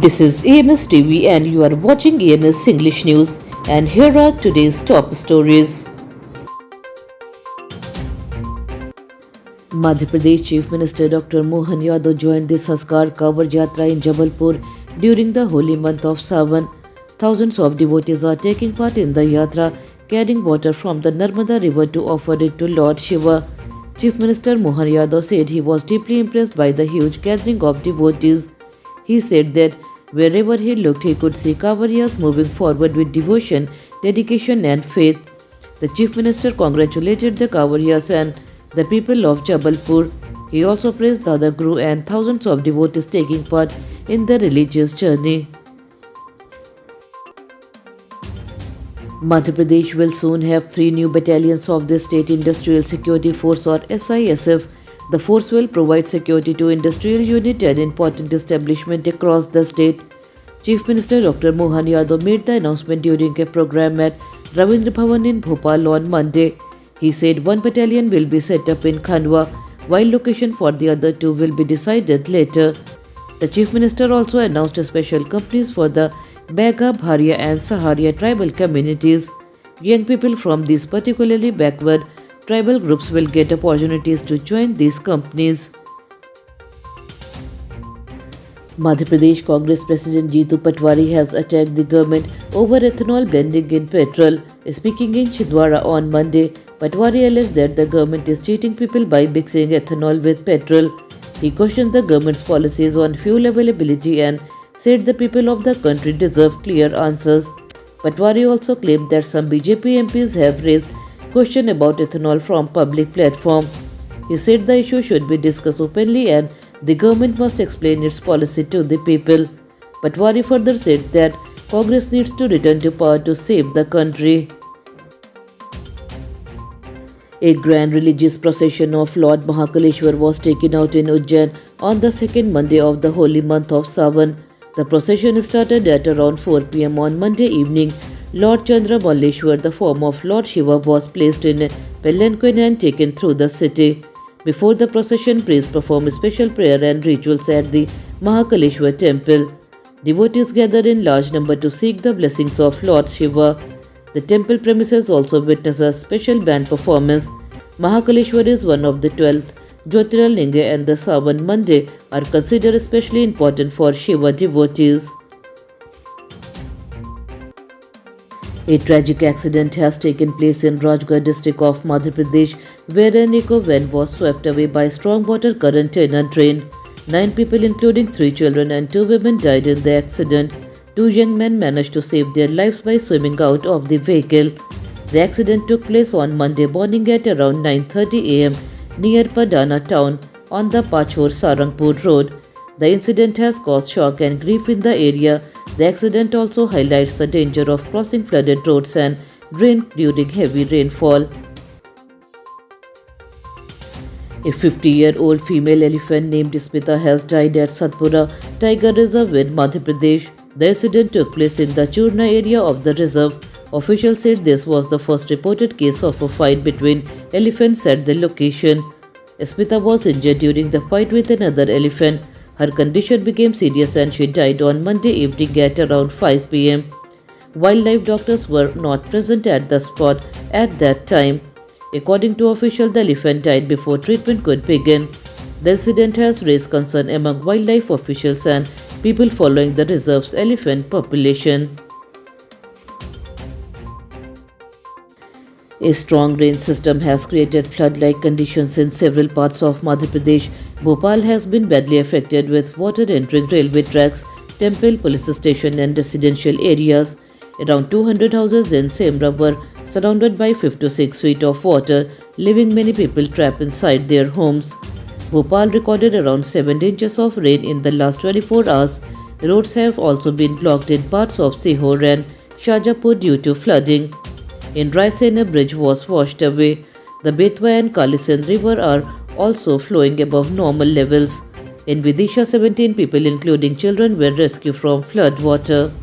This is AMS TV and you are watching AMS English News, and here are today's top stories. Madhya Pradesh Chief Minister Dr. Mohan Yadav joined the Sanskar Kawar Yatra in Jabalpur during the holy month of Sawan. Thousands of devotees are taking part in the yatra, carrying water from the Narmada river to offer it to Lord Shiva. Chief Minister Mohan Yadav said he was deeply impressed by the huge gathering of devotees. He said that wherever he looked, he could see Kavariyas moving forward with devotion, dedication, and faith. The Chief Minister congratulated the Kavariyas and the people of Jabalpur. He also praised Dada Guru and thousands of devotees taking part in the religious journey. Madhya Pradesh will soon have 3 new battalions of the State Industrial Security Force or SISF. The force will provide security to industrial units and important establishments across the state. Chief Minister Dr. Mohan Yadav made the announcement during a program at Ravindra Bhavan in Bhopal on Monday. He said one battalion will be set up in Khandwa, while location for the other 2 will be decided later. The Chief Minister also announced special companies for the Baga, Bharia and Saharia tribal communities. Young people from these particularly backward tribal groups will get opportunities to join these companies. Madhya Pradesh Congress President Jeetu Patwari has attacked the government over ethanol blending in petrol. Speaking in Chhindwara on Monday, Patwari alleged that the government is cheating people by mixing ethanol with petrol. He questioned the government's policies on fuel availability and said the people of the country deserve clear answers. Patwari also claimed that some BJP MPs have raised question about ethanol from public platform. He said the issue should be discussed openly and the government must explain its policy to the people. Patwari further said that Congress needs to return to power to save the country. A grand religious procession of Lord Mahakaleshwar was taken out in Ujjain on the second Monday of the holy month of Sawan. The procession started at around 4 p.m. on Monday evening. Lord Chandra Malleshwar, the form of Lord Shiva, was placed in a palanquin and taken through the city. Before the procession, priests performed special prayer and rituals at the Mahakaleshwar temple. Devotees gathered in large number to seek the blessings of Lord Shiva. The temple premises also witnessed a special band performance. Mahakaleshwar is one of the 12th Jyotirlinga and the Sawan Monday are considered especially important for Shiva devotees. A tragic accident has taken place in Rajgarh district of Madhya Pradesh, where an eco van was swept away by strong water current in a drain. 9 people, including 3 children and 2 women, died in the accident. 2 young men managed to save their lives by swimming out of the vehicle. The accident took place on Monday morning at around 9:30 a.m. near Padana town on the Pachor-Sarangpur road. The incident has caused shock and grief in the area. The accident also highlights the danger of crossing flooded roads and drains during heavy rainfall. A 50-year-old female elephant named Smita has died at Satpura Tiger Reserve in Madhya Pradesh. The incident took place in the Churna area of the reserve. Officials said this was the first reported case of a fight between elephants at the location. Smita was injured during the fight with another elephant. Her condition became serious and she died on Monday evening at around 5 p.m. Wildlife doctors were not present at the spot at that time. According to officials, the elephant died before treatment could begin. The incident has raised concern among wildlife officials and people following the reserve's elephant population. A strong rain system has created flood-like conditions in several parts of Madhya Pradesh. Bhopal has been badly affected with water entering railway tracks, temple, police station and residential areas. Around 200 houses in Semra were surrounded by 5 to 6 feet of water, leaving many people trapped inside their homes. Bhopal recorded around 7 inches of rain in the last 24 hours. Roads have also been blocked in parts of Sihor and Shajapur due to flooding. In Raisen, a bridge was washed away. The Betwa and Kalisan river are also flowing above normal levels. In Vidisha, 17 people including children were rescued from flood water.